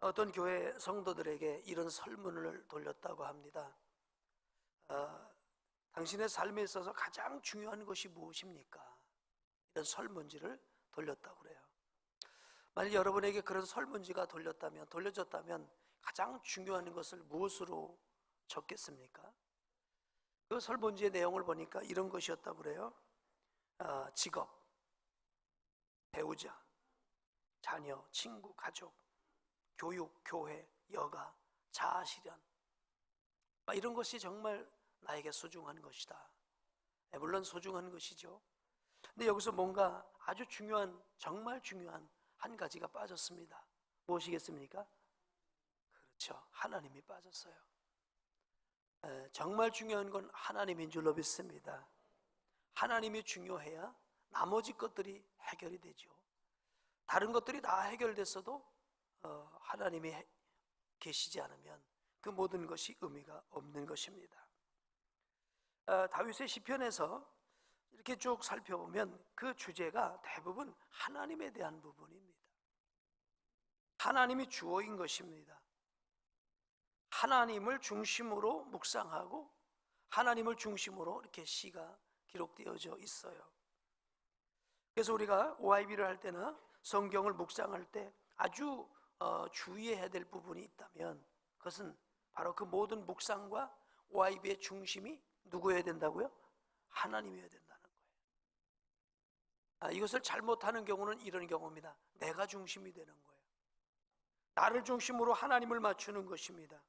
어떤 교회 성도들에게 이런 설문을 돌렸다고 합니다. 당신의 삶에 있어서 가장 중요한 것이 무엇입니까? 이런 설문지를 돌렸다고 그래요. 만약 여러분에게 그런 설문지가 돌려졌다면 가장 중요한 것을 무엇으로 적겠습니까? 그 설문지의 내용을 보니까 이런 것이었다고 그래요. 직업, 배우자, 자녀, 친구, 가족, 교육, 교회, 여가, 자아실현, 이런 것이 정말 나에게 소중한 것이다. 물론 소중한 것이죠. 근데 여기서 뭔가 아주 중요한, 정말 중요한 한 가지가 빠졌습니다. 무엇이겠습니까? 그렇죠. 하나님이 빠졌어요. 정말 중요한 건 하나님인 줄로 믿습니다. 하나님이 중요해야 나머지 것들이 해결이 되죠. 다른 것들이 다 해결됐어도 하나님이 계시지 않으면 그 모든 것이 의미가 없는 것입니다. 다윗의 시편에서 이렇게 쭉 살펴보면 그 주제가 대부분 하나님에 대한 부분입니다. 하나님이 주어인 것입니다. 하나님을 중심으로 묵상하고 하나님을 중심으로 이렇게 시가 기록되어져 있어요. 그래서 우리가 OIB를 할 때나 성경을 묵상할 때 아주 주의해야 될 부분이 있다면 그것은 바로 그 모든 묵상과 OIB의 중심이 누구여야 된다고요? 하나님이어야 된다는 거예요. 이것을 잘못하는 경우는 이런 경우입니다. 내가 중심이 되는 거예요. 나를 중심으로 하나님을 맞추는 것입니다.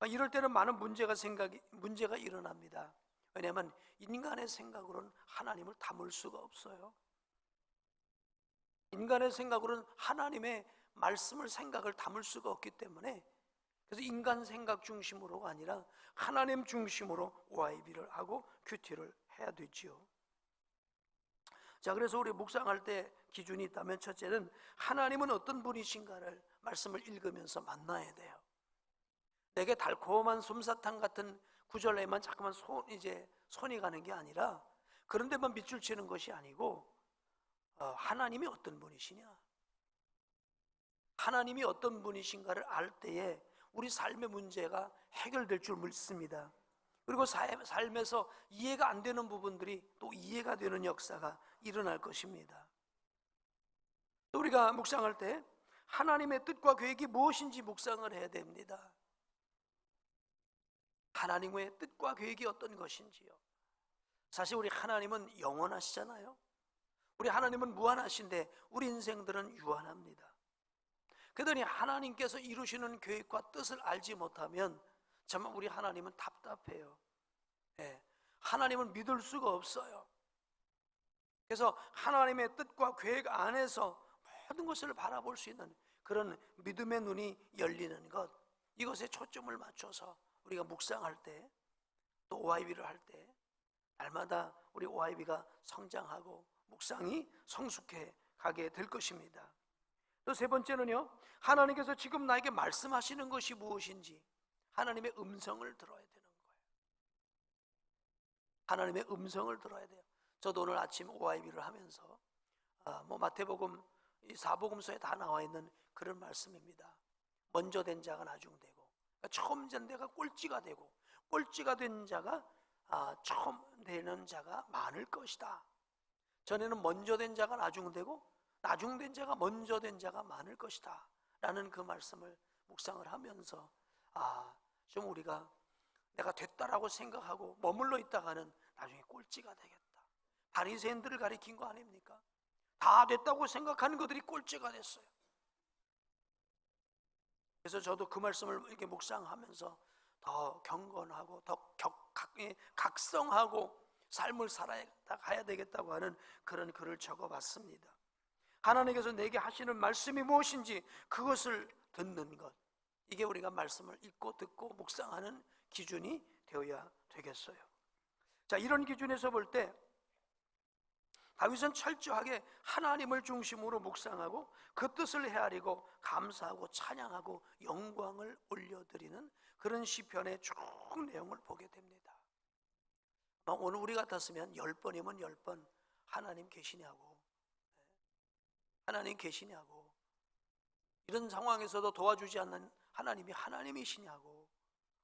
이럴 때는 많은 문제가 일어납니다. 왜냐하면 인간의 생각으로는 하나님을 담을 수가 없어요. 인간의 생각으로는 하나님의 말씀을 생각을 담을 수가 없기 때문에 그래서 인간 생각 중심으로가 아니라 하나님 중심으로 OIB를 하고 큐티를 해야 되지요. 자, 그래서 우리 묵상할 때 기준이 있다면 첫째는 하나님은 어떤 분이신가를 말씀을 읽으면서 만나야 돼요. 내게 달콤한 솜사탕 같은 구절에만 자꾸만 손이 가는 게 아니라 그런 데만 밑줄 치는 것이 아니고 하나님이 어떤 분이시냐, 하나님이 어떤 분이신가를 알 때에 우리 삶의 문제가 해결될 줄 믿습니다. 그리고 삶에서 이해가 안 되는 부분들이 또 이해가 되는 역사가 일어날 것입니다. 또 우리가 묵상할 때 하나님의 뜻과 계획이 무엇인지 묵상을 해야 됩니다. 하나님의 뜻과 계획이 어떤 것인지요. 사실 우리 하나님은 영원하시잖아요. 우리 하나님은 무한하신데 우리 인생들은 유한합니다. 그러니 하나님께서 이루시는 계획과 뜻을 알지 못하면 정말 우리 하나님은 답답해요. 하나님은 믿을 수가 없어요. 그래서 하나님의 뜻과 계획 안에서 모든 것을 바라볼 수 있는 그런 믿음의 눈이 열리는 것, 이것에 초점을 맞춰서 우리가 묵상할 때, 또 OIB를 할 때 날마다 우리 OIB가 성장하고 묵상이 성숙해 가게 될 것입니다. 또 세 번째는요, 하나님께서 지금 나에게 말씀하시는 것이 무엇인지 하나님의 음성을 들어야 되는 거예요. 하나님의 음성을 들어야 돼요. 저도 오늘 아침 OIB를 하면서 마태복음 이 사복음서에 다 나와 있는 그런 말씀입니다. 먼저 된 자가 나중되고, 그러니까 처음 된 자가 꼴찌가 되고, 꼴찌가 된 자가 처음 되는 자가 많을 것이다. 전에는 먼저 된 자가 나중되고 나중된 자가 먼저 된 자가 많을 것이다 라는 그 말씀을 묵상을 하면서 좀 우리가 내가 됐다라고 생각하고 머물러 있다가는 나중에 꼴찌가 되겠다. 바리새인들을 가리킨 거 아닙니까? 다 됐다고 생각하는 것들이 꼴찌가 됐어요. 그래서 저도 그 말씀을 이렇게 묵상하면서 더 경건하고 더 각성하고 삶을 살아가야 되겠다고 하는 그런 글을 적어봤습니다. 하나님께서 내게 하시는 말씀이 무엇인지 그것을 듣는 것, 이게 우리가 말씀을 읽고 듣고 묵상하는 기준이 되어야 되겠어요. 자, 이런 기준에서 볼 때 다윗은 철저하게 하나님을 중심으로 묵상하고 그 뜻을 헤아리고 감사하고 찬양하고 영광을 올려드리는 그런 시편의 쭉 내용을 보게 됩니다. 오늘 우리 같았으면 10번이면 10번 하나님 계시냐고, 하나님 계시냐고, 이런 상황에서도 도와주지 않는 하나님이 하나님이시냐고.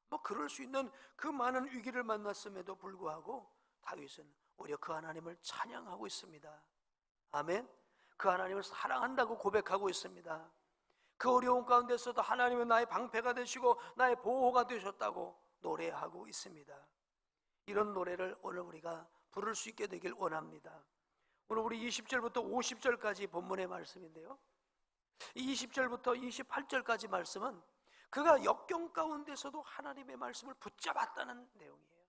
뭐 그럴 수 있는 그 많은 위기를 만났음에도 불구하고 다윗은 오히려 그 하나님을 찬양하고 있습니다. 아멘. 그 하나님을 사랑한다고 고백하고 있습니다. 그 어려운 가운데서도 하나님은 나의 방패가 되시고 나의 보호가 되셨다고 노래하고 있습니다. 이런 노래를 오늘 우리가 부를 수 있게 되길 원합니다. 오늘 우리 20절부터 50절까지 본문의 말씀인데요, 20절부터 28절까지 말씀은 그가 역경 가운데서도 하나님의 말씀을 붙잡았다는 내용이에요.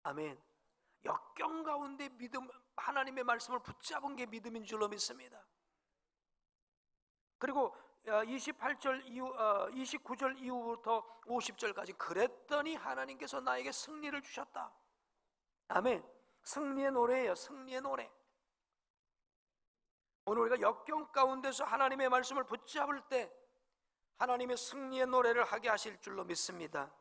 아멘. 역경 가운데 믿음, 하나님의 말씀을 붙잡은 게 믿음인 줄로 믿습니다. 그리고 28절 이후, 29절 이후부터 50절까지 그랬더니 하나님께서 나에게 승리를 주셨다. 아멘. 승리의 노래예요. 승리의 노래. 오늘 우리가 역경 가운데서 하나님의 말씀을 붙잡을 때 하나님의 승리의 노래를 하게 하실 줄로 믿습니다.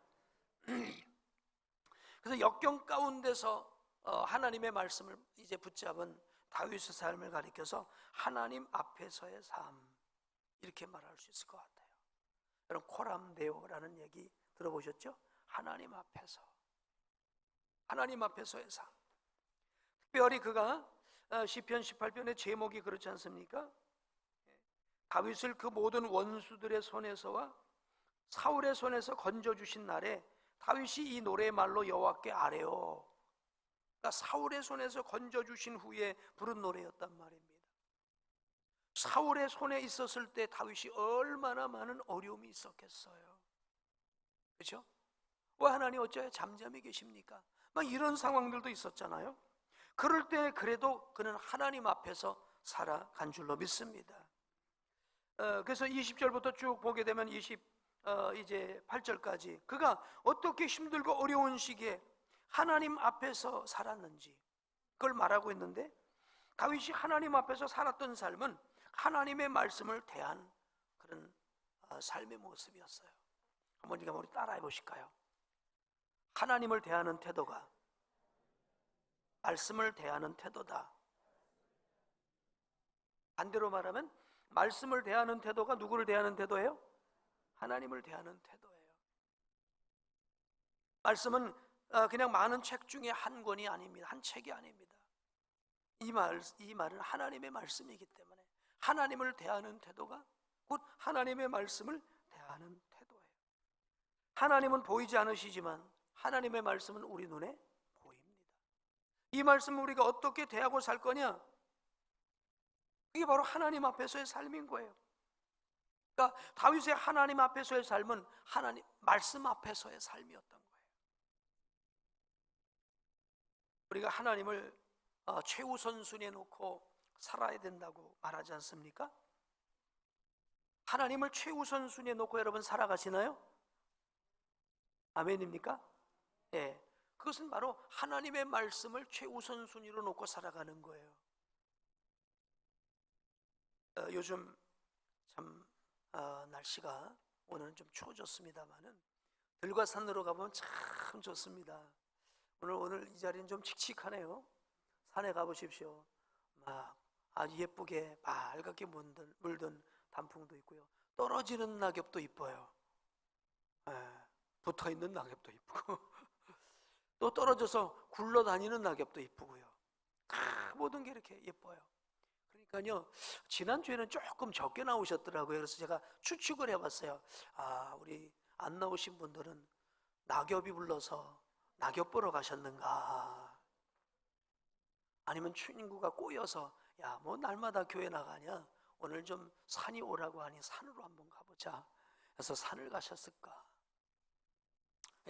그래서 역경 가운데서 하나님의 말씀을 이제 붙잡은 다윗의 삶을 가리켜서 하나님 앞에서의 삶, 이렇게 말할 수 있을 것 같아요. 여러분, 코람데오라는 얘기 들어보셨죠? 하나님 앞에서, 하나님 앞에서의 삶. 특별히 그가 시편 18편의 제목이 그렇지 않습니까? 다윗을 그 모든 원수들의 손에서와 사울의 손에서 건져주신 날에 다윗이 이 노래의 말로 여호와께 아뢰어, 그러니까 사울의 손에서 건져주신 후에 부른 노래였단 말입니다. 사울의 손에 있었을 때 다윗이 얼마나 많은 어려움이 있었겠어요. 그렇죠? 왜 하나님 어째요 잠잠히 계십니까? 막 이런 상황들도 있었잖아요. 그럴 때 그래도 그는 하나님 앞에서 살아간 줄로 믿습니다. 그래서 20절부터 쭉 보게 되면 이제 8절까지 그가 어떻게 힘들고 어려운 시기에 하나님 앞에서 살았는지 그걸 말하고 있는데, 다윗이 하나님 앞에서 살았던 삶은 하나님의 말씀을 대한 그런 삶의 모습이었어요. 한번 우리 따라해 보실까요? 하나님을 대하는 태도가 말씀을 대하는 태도다. 반대로 말하면 말씀을 대하는 태도가 누구를 대하는 태도예요? 하나님을 대하는 태도예요. 말씀은 그냥 많은 책 중에 한 권이 아닙니다. 한 책이 아닙니다. 이 말은 하나님의 말씀이기 때문에 하나님을 대하는 태도가 곧 하나님의 말씀을 대하는 태도예요. 하나님은 보이지 않으시지만 하나님의 말씀은 우리 눈에 보입니다. 이 말씀을 우리가 어떻게 대하고 살 거냐? 이게 바로 하나님 앞에서의 삶인 거예요. 그러니까 다윗의 하나님 앞에서의 삶은 하나님 말씀 앞에서의 삶이었던 거예요. 우리가 하나님을 최우선순위에 놓고 살아야 된다고 말하지 않습니까? 하나님을 최우선순위에 놓고 여러분 살아가시나요? 아멘입니까? 예, 그것은 바로 하나님의 말씀을 최우선순위로 놓고 살아가는 거예요. 요즘 참 날씨가 오늘은 좀 추워졌습니다만은 들과 산으로 가보면 참 좋습니다. 오늘 이 자리는 좀 칙칙하네요. 산에 가보십시오. 막 아주 예쁘게 빨갛게 물든 단풍도 있고요. 떨어지는 낙엽도 이뻐요. 붙어있는 낙엽도 이쁘고 또 떨어져서 굴러다니는 낙엽도 이쁘고요. 모든 게 이렇게 예뻐요. 그러니까요, 지난주에는 조금 적게 나오셨더라고요. 그래서 제가 추측을 해봤어요. 우리 안 나오신 분들은 낙엽이 불러서 낙엽 보러 가셨는가, 아니면 친구가 꼬여서 야, 뭐 날마다 교회 나가냐, 오늘 좀 산이 오라고 하니 산으로 한번 가보자 그래서 산을 가셨을까.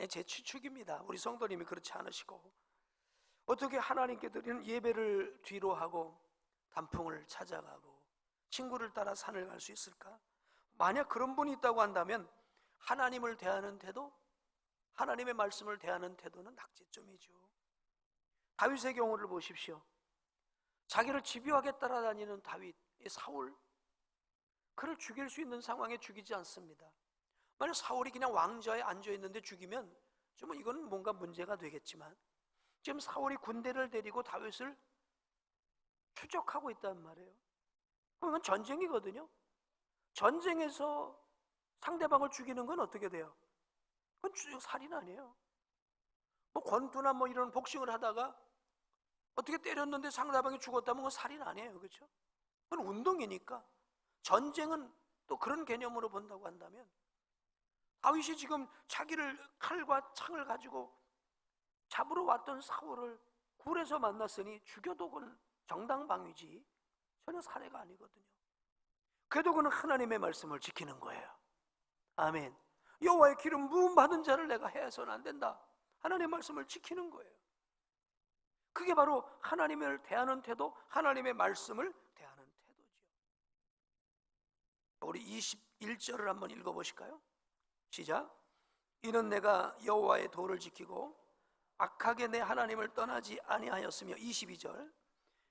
제 추측입니다. 우리 성도님이 그렇지 않으시고 어떻게 하나님께 드리는 예배를 뒤로 하고 단풍을 찾아가고 친구를 따라 산을 갈 수 있을까? 만약 그런 분이 있다고 한다면 하나님을 대하는 태도, 하나님의 말씀을 대하는 태도는 낙제점이죠. 다윗의 경우를 보십시오. 자기를 집요하게 따라다니는 다윗, 사울, 그를 죽일 수 있는 상황에 죽이지 않습니다. 만약 사울이 그냥 왕좌에 앉아있는데 죽이면 좀 이건 뭔가 문제가 되겠지만, 지금 사울이 군대를 데리고 다윗을 추적하고 있단 말이에요. 그러면 전쟁이거든요. 전쟁에서 상대방을 죽이는 건 어떻게 돼요? 그건 살인 아니에요. 뭐 권투나 뭐 이런 복싱을 하다가 어떻게 때렸는데 상대방이 죽었다면 그건 살인 아니에요. 그렇죠? 그건 운동이니까. 전쟁은 또 그런 개념으로 본다고 한다면 다윗이 지금 자기를 칼과 창을 가지고 잡으러 왔던 사울을 굴에서 만났으니 죽여도 그건 정당방위지 전혀 살해가 아니거든요. 그래도 그는 하나님의 말씀을 지키는 거예요. 아멘. 여호와의 기름 부음 받은 자를 내가 해서는 안 된다. 하나님의 말씀을 지키는 거예요. 그게 바로 하나님을 대하는 태도, 하나님의 말씀을 대하는 태도지요. 우리 21절을 한번 읽어보실까요? 시작. 이는 내가 여호와의 도를 지키고 악하게 내 하나님을 떠나지 아니하였으며 22절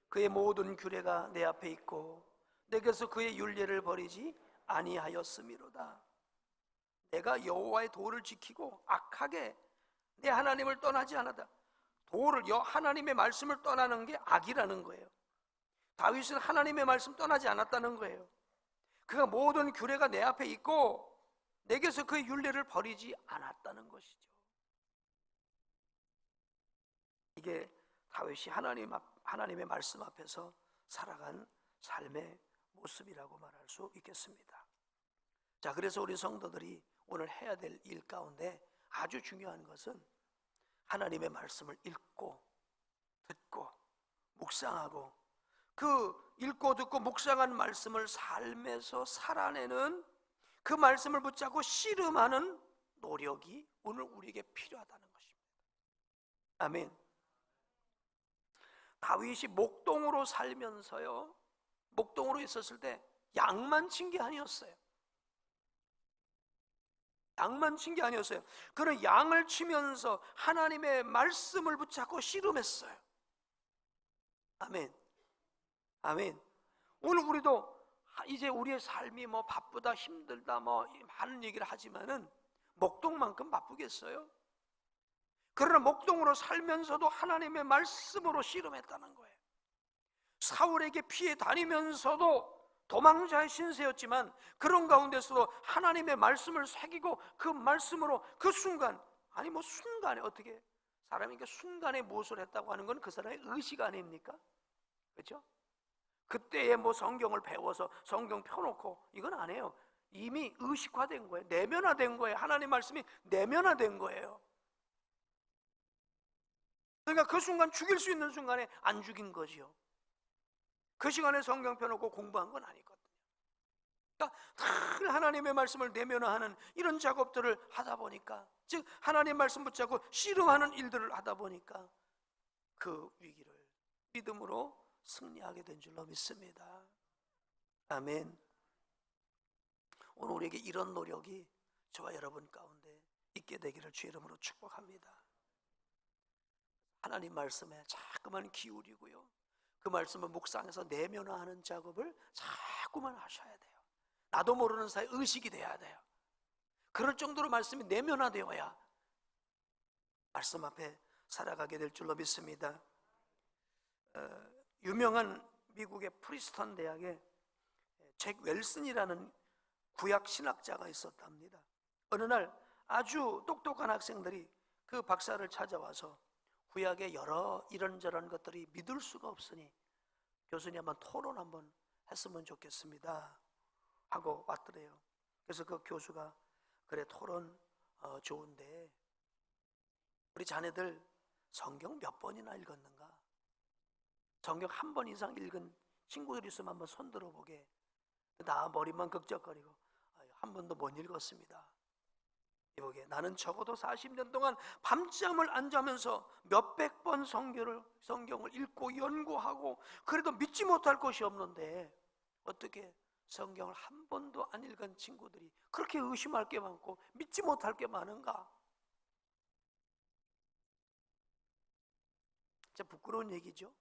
그의 모든 규례가 내 앞에 있고 내게서 그의 윤례를 버리지 아니하였음이로다. 내가 여호와의 도를 지키고 악하게 내 하나님을 떠나지 않았다. 도를 하나님의 말씀을 떠나는 게 악이라는 거예요. 다윗은 하나님의 말씀 떠나지 않았다는 거예요. 그가 모든 규례가 내 앞에 있고 내게서 그의 윤례를 버리지 않았다는 것이죠. 이게 다윗이 하나님의 말씀 앞에서 살아간 삶의 모습이라고 말할 수 있겠습니다. 자, 그래서 우리 성도들이 오늘 해야 될 일 가운데 아주 중요한 것은 하나님의 말씀을 읽고 듣고 묵상하고 그 읽고 듣고 묵상한 말씀을 삶에서 살아내는 그 말씀을 붙잡고 씨름하는 노력이 오늘 우리에게 필요하다는 것입니다. 아멘. 다윗이 목동으로 살면서요, 목동으로 있었을 때 양만 친 게 아니었어요. 양만 친 게 아니었어요. 그는 양을 치면서 하나님의 말씀을 붙잡고 씨름했어요. 아멘. 아멘. 오늘 우리도 이제 우리의 삶이 뭐 바쁘다 힘들다 뭐 많은 얘기를 하지만은 목동만큼 바쁘겠어요? 그러나 목동으로 살면서도 하나님의 말씀으로 씨름했다는 거예요. 사울에게 피해 다니면서도 도망자의 신세였지만 그런 가운데서도 하나님의 말씀을 새기고 그 말씀으로 그 순간, 아니 뭐 순간에 어떻게 사람이 순간에 무엇을 했다고 하는 건 그 사람의 의식 아닙니까? 그렇죠? 그때에 뭐 성경을 배워서 성경 펴놓고 이건 안 해요. 이미 의식화된 거예요. 내면화된 거예요. 하나님 말씀이 내면화된 거예요. 그러니까 그 순간 죽일 수 있는 순간에 안 죽인 거지요. 그 시간에 성경 펴놓고 공부한 건 아니거든요. 그러니까 늘 하나님의 말씀을 내면화하는 이런 작업들을 하다 보니까, 즉 하나님 말씀 붙잡고 씨름하는 일들을 하다 보니까 그 위기를 믿음으로 승리하게 된 줄로 믿습니다. 아멘. 오늘 우리에게 이런 노력이 저와 여러분 가운데 있게 되기를 주의 이름으로 축복합니다. 하나님 말씀에 자꾸만 기울이고요, 그 말씀을 묵상해서 내면화하는 작업을 자꾸만 하셔야 돼요. 나도 모르는 사이 의식이 돼야 돼요. 그럴 정도로 말씀이 내면화되어야 말씀 앞에 살아가게 될 줄로 믿습니다. 유명한 미국의 프리스턴 대학에 잭 웰슨이라는 구약 신학자가 있었답니다. 어느 날 아주 똑똑한 학생들이 그 박사를 찾아와서 구약의 여러 이런저런 것들이 믿을 수가 없으니 교수님 한번 토론 한번 했으면 좋겠습니다 하고 왔더래요. 그래서 그 교수가 그래 토론 좋은데 우리 자네들 성경 몇 번이나 읽었는가? 성경 한 번 이상 읽은 친구들 있으면 한번 손 들어보게. 나 머리만 극적거리고 한 번도 못 읽었습니다. 이보게 나는 적어도 40년 동안 밤잠을 안 자면서 몇백 번 성경을 읽고 연구하고 그래도 믿지 못할 것이 없는데 어떻게 성경을 한 번도 안 읽은 친구들이 그렇게 의심할 게 많고 믿지 못할 게 많은가? 진짜 부끄러운 얘기죠.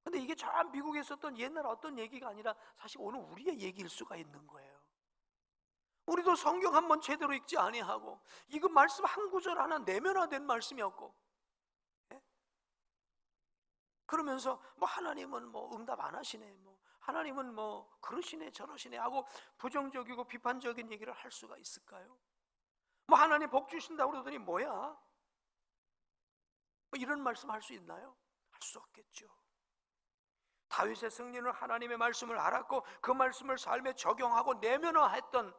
근데 이게 저 미국에 있었던 옛날 어떤 얘기가 아니라 사실 오늘 우리의 얘기일 수가 있는 거예요. 우리도 성경 한번 제대로 읽지 아니하고 이거 말씀 한 구절 하나 내면화된 말씀이었고, 예? 그러면서 뭐 하나님은 뭐 응답 안 하시네, 뭐 하나님은 뭐 그러시네 저러시네 하고 부정적이고 비판적인 얘기를 할 수가 있을까요? 뭐 하나님 복 주신다고 그러더니 뭐야? 뭐 이런 말씀 할 수 있나요? 할 수 없겠죠. 다윗의 승리는 하나님의 말씀을 알았고 그 말씀을 삶에 적용하고 내면화했던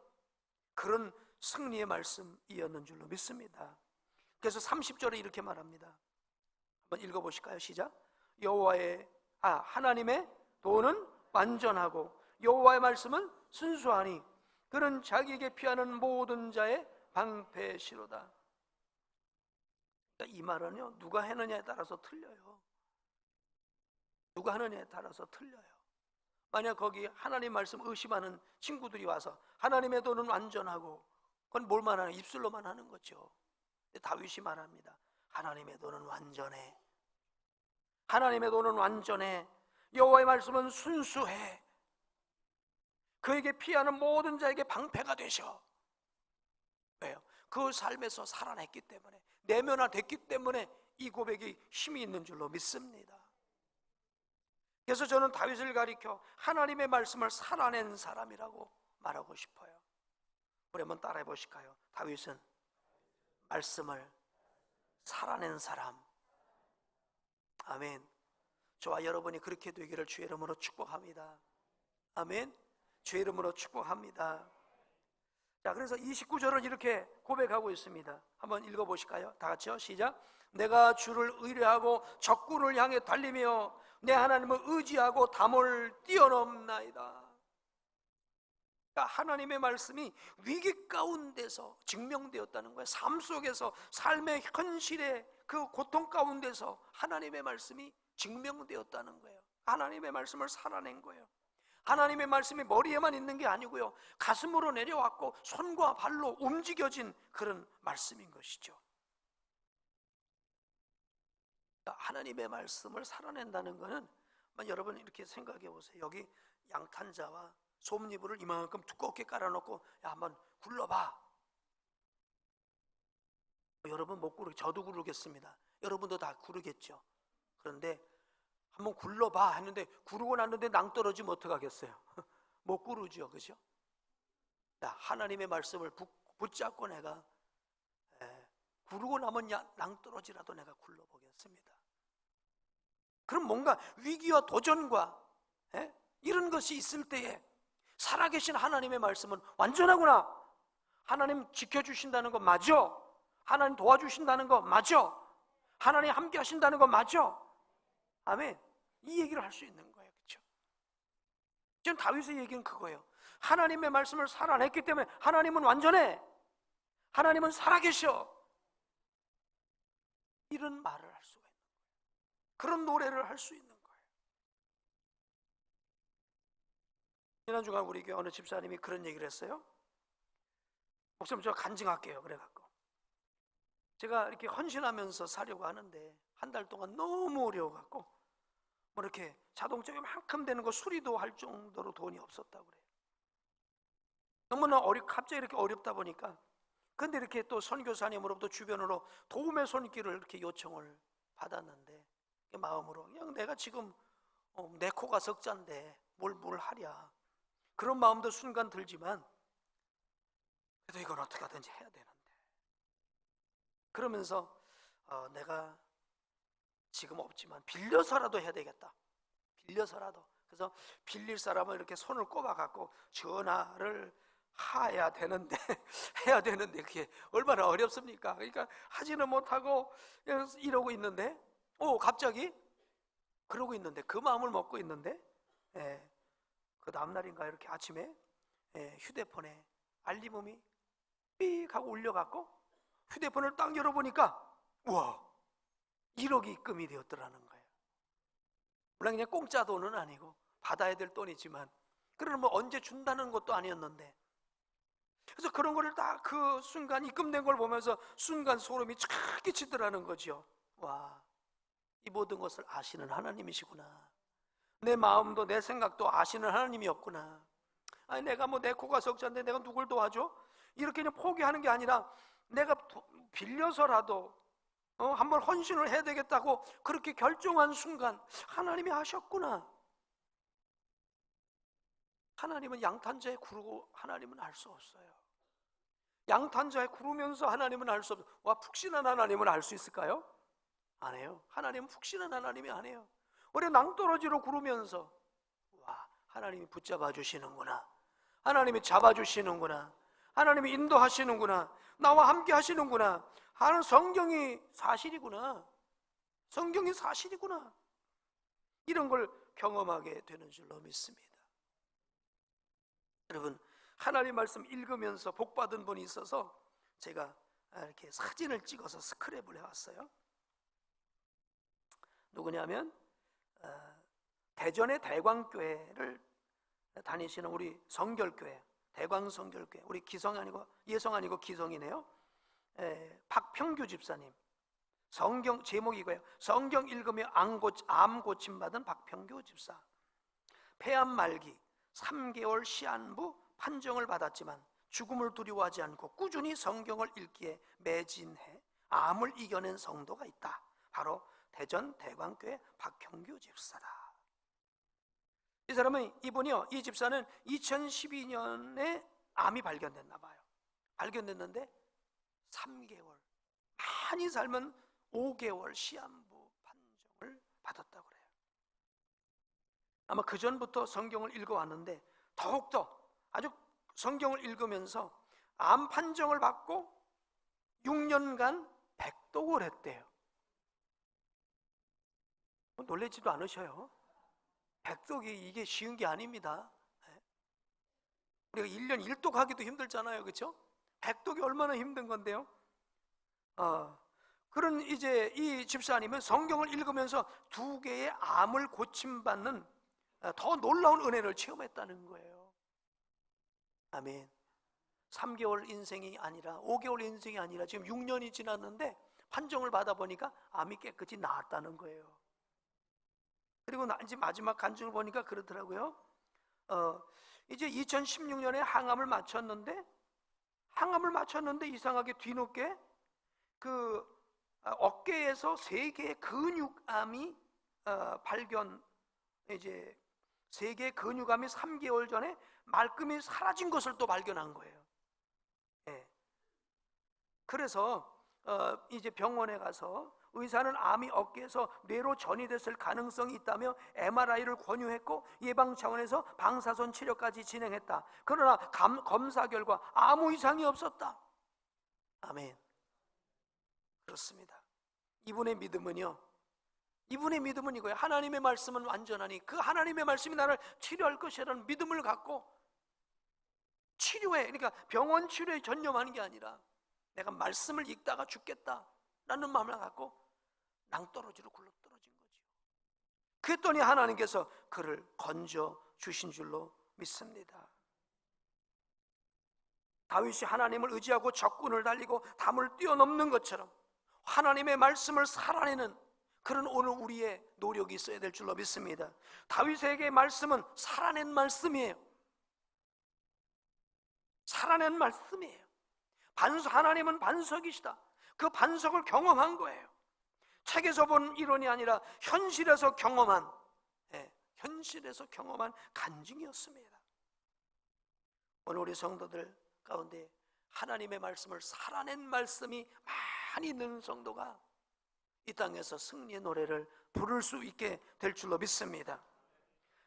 그런 승리의 말씀이었는 줄로 믿습니다. 그래서 30절에 이렇게 말합니다. 한번 읽어보실까요? 시작. 하나님의 도는 완전하고 여호와의 말씀은 순수하니 그는 자기에게 피하는 모든 자의 방패시로다. 그러니까 이 말은요, 누가 하느냐에 따라서 틀려요. 누가 하느냐에 따라서 틀려요. 만약 거기 하나님 말씀 의심하는 친구들이 와서 하나님의 도는 완전하고, 그건 뭘만 하는, 입술로만 하는 거죠. 다윗이 말합니다. 하나님의 도는 완전해. 하나님의 도는 완전해. 여호와의 말씀은 순수해. 그에게 피하는 모든 자에게 방패가 되셔. 왜요? 그 삶에서 살아냈기 때문에, 내면화됐기 때문에 이 고백이 힘이 있는 줄로 믿습니다. 그래서 저는 다윗을 가리켜 하나님의 말씀을 살아낸 사람이라고 말하고 싶어요. 우리 한번 따라해 보실까요? 다윗은 말씀을 살아낸 사람. 아멘. 저와 여러분이 그렇게 되기를 주의 이름으로 축복합니다. 아멘. 주의 이름으로 축복합니다. 자, 그래서 29절을 이렇게 고백하고 있습니다. 한번 읽어보실까요? 다 같이요. 시작. 내가 주를 의뢰하고 적군을 향해 달리며 내 하나님을 의지하고 담을 뛰어넘나이다. 그러니까 하나님의 말씀이 위기 가운데서 증명되었다는 거예요. 삶 속에서, 삶의 현실의 그 고통 가운데서 하나님의 말씀이 증명되었다는 거예요. 하나님의 말씀을 살아낸 거예요. 하나님의 말씀이 머리에만 있는 게 아니고요, 가슴으로 내려왔고 손과 발로 움직여진 그런 말씀인 것이죠. 하나님의 말씀을 살아낸다는 것은, 여러분 이렇게 생각해 보세요. 여기 양탄자와 솜니부를 이만큼 두껍게 깔아놓고 야 한번 굴러봐. 여러분 못 구르, 저도 구르겠습니다. 여러분도 다 구르겠죠. 그런데 한번 굴러봐 했는데 구르고 났는데 낭떠러지면 어떡하겠어요? 못 구르죠, 그죠? 하나님의 말씀을 붙잡고 내가 구르고 나면 낭떠러지라도 내가 굴러보겠습니다. 그럼 뭔가 위기와 도전과 이런 것이 있을 때에 살아계신 하나님의 말씀은 완전하구나. 하나님 지켜주신다는 거 맞아. 하나님 도와주신다는 거 맞아. 하나님 함께 하신다는 거 맞아. 아멘. 이 얘기를 할 수 있는 거예요. 그렇죠? 지금 다윗의 얘기는 그거예요. 하나님의 말씀을 살아냈기 때문에 하나님은 완전해. 하나님은 살아계셔. 이런 말을 할 수가 있는 거예요. 그런 노래를 할 수 있는 거예요. 지난주간 우리 교회 어느 집사님이 그런 얘기를 했어요. 목사님 저 간증할게요. 그래갖고 제가 이렇게 헌신하면서 사려고 하는데 한 달 동안 너무 어려워갖고 뭐 이렇게 자동차 이만큼 되는 거 수리도 할 정도로 돈이 없었다고 그래요. 너무나 갑자기 이렇게 어렵다 보니까, 근데 이렇게 또 선교사님으로부터 주변으로 도움의 손길을 이렇게 요청을 받았는데, 마음으로 그냥 내가 지금 내 코가 석자인데 뭘 하랴, 그런 마음도 순간 들지만 그래도 이건 어떻게 하든지 해야 되는데, 그러면서 내가 지금 없지만 빌려서라도 해야 되겠다. 빌려서라도. 그래서 빌릴 사람을 이렇게 손을 꼽아갖고 전화를 해야 되는데 해야 되는데 그게 얼마나 어렵습니까? 그러니까 하지는 못하고 이러고 있는데, 갑자기 그러고 있는데, 그 마음을 먹고 있는데, 그 다음날인가 이렇게 아침에 휴대폰에 알림음이 삑 하고 울려갖고 휴대폰을 딱 열어보니까 우와, 1억이 입금이 되었더라는 거예요. 물론 그냥 공짜 돈은 아니고 받아야 될 돈이지만, 그러면 뭐 언제 준다는 것도 아니었는데, 그래서 그런 거를 딱 그 순간 입금된 걸 보면서 순간 소름이 쫙 끼치더라는 거죠. 와, 이 모든 것을 아시는 하나님이시구나. 내 마음도 내 생각도 아시는 하나님이었구나. 아니 내가 뭐 내 코가 석자인데 내가 누굴 도와줘? 이렇게 그냥 포기하는 게 아니라 내가 빌려서라도 한번 헌신을 해야 되겠다고 그렇게 결정한 순간 하나님이 하셨구나. 하나님은 양탄자에 구르고 하나님은 알 수 없어요. 양탄자에 구르면서 하나님은 알 수 없어요. 와, 푹신한 하나님은 알 수 있을까요? 안 해요. 하나님은 푹신한 하나님이 아니에요. 우리 낭떠러지로 구르면서 와, 하나님이 붙잡아 주시는구나, 하나님이 잡아주시는구나, 하나님이 인도하시는구나, 나와 함께 하시는구나 하는 성경이 사실이구나, 성경이 사실이구나, 이런 걸 경험하게 되는 줄로 믿습니다. 여러분, 하나님 말씀 읽으면서 복받은 분이 있어서 제가 이렇게 사진을 찍어서 스크랩을 해왔어요. 누구냐면 대전의 대광교회를 다니시는 우리 성결교회, 대광성결교회, 우리 기성 아니고 예성 아니고 기성이네요. 박평규 집사님. 성경 제목이 이거예요. 성경 읽으며 암 고침 받은 박평규 집사. 폐암 말기 3개월 시한부 판정을 받았지만 죽음을 두려워하지 않고 꾸준히 성경을 읽기에 매진해 암을 이겨낸 성도가 있다. 바로 대전 대광교회 박평규 집사다. 이 사람은, 이 집사는 2012년에 암이 발견됐나 봐요. 발견됐는데 3개월, 많이 살면 5개월 시한부 판정을 받았다고 그래요. 아마 그 전부터 성경을 읽어왔는데 더욱더 아주 성경을 읽으면서 암 판정을 받고 6년간 백독을 했대요. 놀라지도 않으셔요? 백독이 이게 쉬운 게 아닙니다. 우리가 1년 1독 하기도 힘들잖아요, 그렇죠? 백독이 얼마나 힘든 건데요. 그런 이제 이 집사님은 성경을 읽으면서 2개의 암을 고침받는 더 놀라운 은혜를 체험했다는 거예요. 아멘. 3개월 인생이 아니라 5개월 인생이 아니라 지금 6년이 지났는데 판정을 받아보니까 암이 깨끗이 나았다는 거예요. 그리고 이제 마지막 간증을 보니까 그러더라고요. 이제 2016년에 항암을 마쳤는데 이상하게 뒤늦게 그 어깨에서 3개의 근육암이 이제 3개의 근육암이 3개월 전에 말끔히 사라진 것을 또 발견한 거예요. 그래서 이제 병원에 가서 의사는 암이 어깨에서 뇌로 전이됐을 가능성이 있다며 MRI를 권유했고 예방 차원에서 방사선 치료까지 진행했다. 그러나 검사 결과 아무 이상이 없었다. 아멘. 그렇습니다. 이분의 믿음은요, 이분의 믿음은 이거예요. 하나님의 말씀은 완전하니 그 하나님의 말씀이 나를 치료할 것이라는 믿음을 갖고 치료해, 그러니까 병원 치료에 전념하는 게 아니라 내가 말씀을 읽다가 죽겠다라는 마음을 갖고 낭떠러지로 굴러떨어진 거죠. 그랬더니 하나님께서 그를 건져 주신 줄로 믿습니다. 다윗이 하나님을 의지하고 적군을 달리고 담을 뛰어넘는 것처럼 하나님의 말씀을 살아내는 그런 오늘 우리의 노력이 있어야 될 줄로 믿습니다. 다윗에게 말씀은 살아낸 말씀이에요. 살아낸 말씀이에요. 하나님은 반석이시다. 그 반석을 경험한 거예요. 책에서 본 이론이 아니라 현실에서 경험한 간증이었습니다. 오늘 우리 성도들 가운데 하나님의 말씀을 살아낸 말씀이 많이 있는 성도가 이 땅에서 승리의 노래를 부를 수 있게 될 줄로 믿습니다.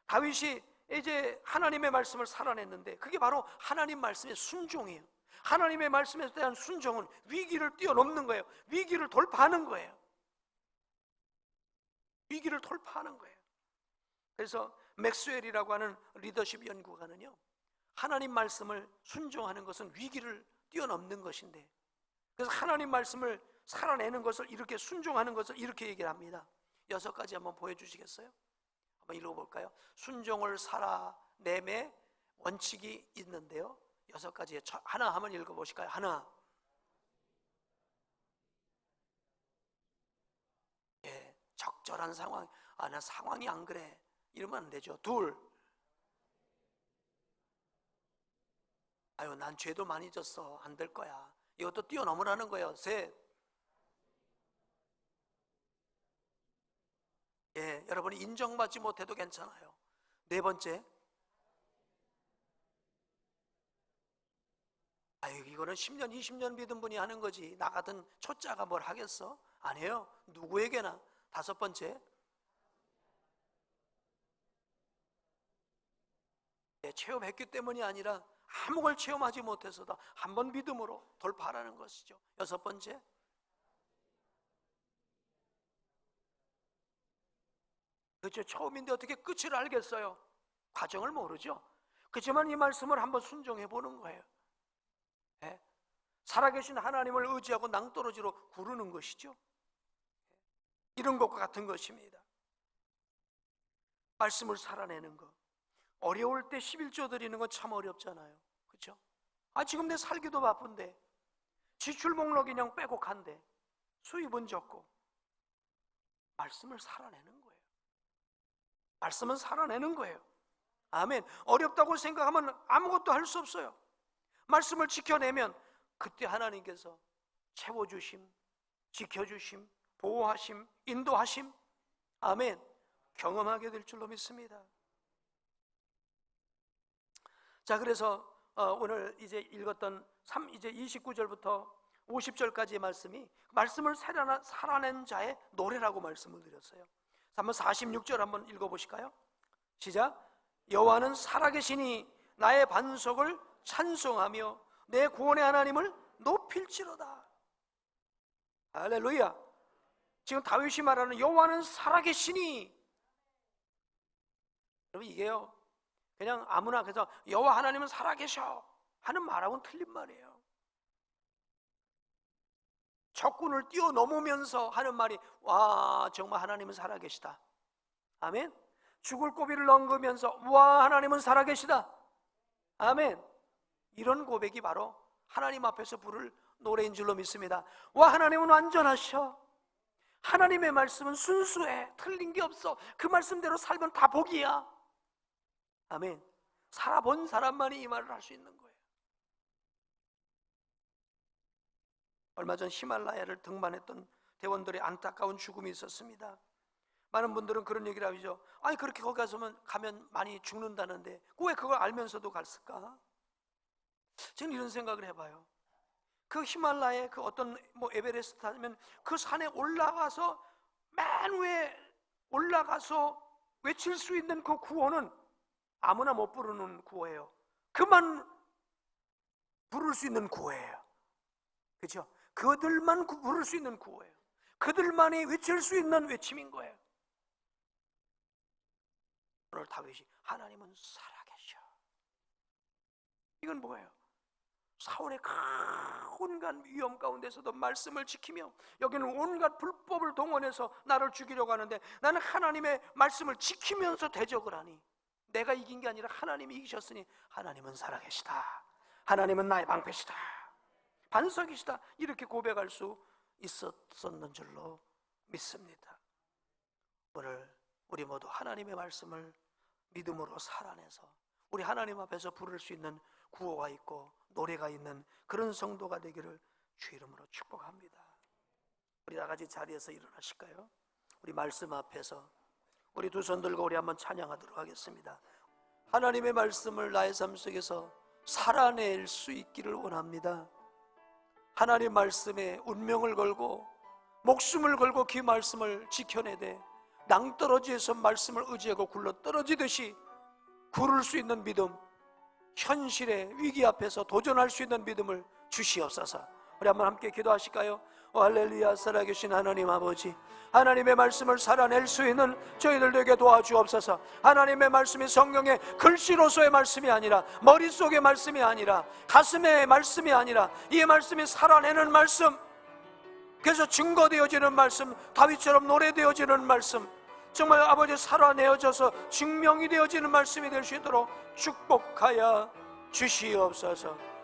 다윗이 이제 하나님의 말씀을 살아냈는데 그게 바로 하나님 말씀의 순종이에요. 하나님의 말씀에 대한 순종은 위기를 뛰어넘는 거예요. 위기를 돌파하는 거예요. 위기를 돌파하는 거예요. 그래서 맥스웰이라고 하는 리더십 연구가는요, 하나님 말씀을 순종하는 것은 위기를 뛰어넘는 것인데, 그래서 하나님 말씀을 살아내는 것을, 이렇게 순종하는 것을 이렇게 얘기를 합니다. 6가지 한번 보여주시겠어요? 한번 읽어볼까요? 순종을 살아냄의 원칙이 있는데요, 6가지에 하나 한번 읽어보실까요? 하나, 적절한 상황. 나 상황이 안 그래 이러면 안 되죠. 둘, 난 죄도 많이 졌어, 안 될 거야, 이것도 뛰어넘으라는 거예요. 셋, 여러분이 인정받지 못해도 괜찮아요. 네 번째, 아유, 이거는 10년, 20년 믿은 분이 하는 거지. 나 같은 초짜가 뭘 하겠어? 아니에요. 누구에게나. 다섯 번째, 체험했기 때문이 아니라 아무 걸 체험하지 못해서도 한 번 믿음으로 돌파하라는 것이죠. 여섯 번째, 그렇죠. 처음인데 어떻게 끝을 알겠어요? 과정을 모르죠. 그렇지만 이 말씀을 한번 순종해 보는 거예요. 예? 살아계신 하나님을 의지하고 낭떠러지로 구르는 것이죠. 이런 것과 같은 것입니다. 말씀을 살아내는 것. 어려울 때 11조 드리는 건 참 어렵잖아요. 그렇죠? 지금 내 살기도 바쁜데, 지출 목록이 그냥 빼곡한데, 수입은 적고, 말씀을 살아내는 거예요. 말씀은 살아내는 거예요. 아멘. 어렵다고 생각하면 아무것도 할 수 없어요. 말씀을 지켜내면 그때 하나님께서 채워주심, 지켜주심, 보호하심, 인도하심, 아멘, 경험하게 될 줄로 믿습니다. 자, 그래서 오늘 이제 읽었던 이제 29절부터 50절까지의 말씀을 살아낸 자의 노래라고 말씀을 드렸어요. 한번 46절 한번 읽어보실까요? 시작. 여호와는 살아계시니 나의 반석을 찬송하며 내 구원의 하나님을 높일지로다. 할렐루야. 지금 다윗이 말하는 여호와는 살아계시니, 여러분 이게요 그냥 아무나 그래서 여호와 하나님은 살아계셔 하는 말하고는 틀린 말이에요. 적군을 뛰어넘으면서 하는 말이 와 정말 하나님은 살아계시다. 아멘. 죽을 고비를 넘으면서 와 하나님은 살아계시다. 아멘. 이런 고백이 바로 하나님 앞에서 부를 노래인 줄로 믿습니다. 와 하나님은 완전하셔. 하나님의 말씀은 순수해. 틀린 게 없어. 그 말씀대로 살면 다 복이야. 아멘. 살아본 사람만이 이 말을 할 수 있는 거예요. 얼마 전 히말라야를 등반했던 대원들의 안타까운 죽음이 있었습니다. 많은 분들은 그런 얘기를 하죠. 아니 그렇게 거기 가면 많이 죽는다는데 왜 그걸 알면서도 갔을까? 저는 이런 생각을 해봐요. 그 히말라야 그 어떤 에베레스트 하면 그 산에 올라가서 맨 위에 올라가서 외칠 수 있는 그 구호는 아무나 못 부르는 구호예요. 그만 부를 수 있는 구호예요. 그렇죠? 그들만 부를 수 있는 구호예요. 그들만이 외칠 수 있는 외침인 거예요. 오늘 다윗이 하나님은 살아계셔. 이건 뭐예요? 사울의 온갖 위험 가운데서도 말씀을 지키며 여기는 온갖 불법을 동원해서 나를 죽이려고 하는데 나는 하나님의 말씀을 지키면서 대적을 하니 내가 이긴 게 아니라 하나님이 이기셨으니 하나님은 살아계시다. 하나님은 나의 방패시다. 반석이시다. 이렇게 고백할 수 있었던 줄로 믿습니다. 오늘 우리 모두 하나님의 말씀을 믿음으로 살아내서 우리 하나님 앞에서 부를 수 있는 구호가 있고 노래가 있는 그런 성도가 되기를 주 이름으로 축복합니다. 우리 다 같이 자리에서 일어나실까요? 우리 말씀 앞에서 우리 두 손 들고 우리 한번 찬양하도록 하겠습니다. 하나님의 말씀을 나의 삶 속에서 살아낼 수 있기를 원합니다. 하나님 말씀에 운명을 걸고 목숨을 걸고 그 말씀을 지켜내되 낭떠러지에서 말씀을 의지하고 굴러 떨어지듯이 구를 수 있는 믿음, 현실의 위기 앞에서 도전할 수 있는 믿음을 주시옵소서. 우리 한번 함께 기도하실까요? 할렐루야. 살아계신 하나님 아버지, 하나님의 말씀을 살아낼 수 있는 저희들에게 도와주옵소서. 하나님의 말씀이 성경의 글씨로서의 말씀이 아니라 머릿속의 말씀이 아니라 가슴의 말씀이 아니라 이 말씀이 살아내는 말씀, 그래서 증거되어지는 말씀, 다윗처럼 노래되어지는 말씀, 정말 아버지 살아내어져서 증명이 되어지는 말씀이 될 수 있도록 축복하여 주시옵소서.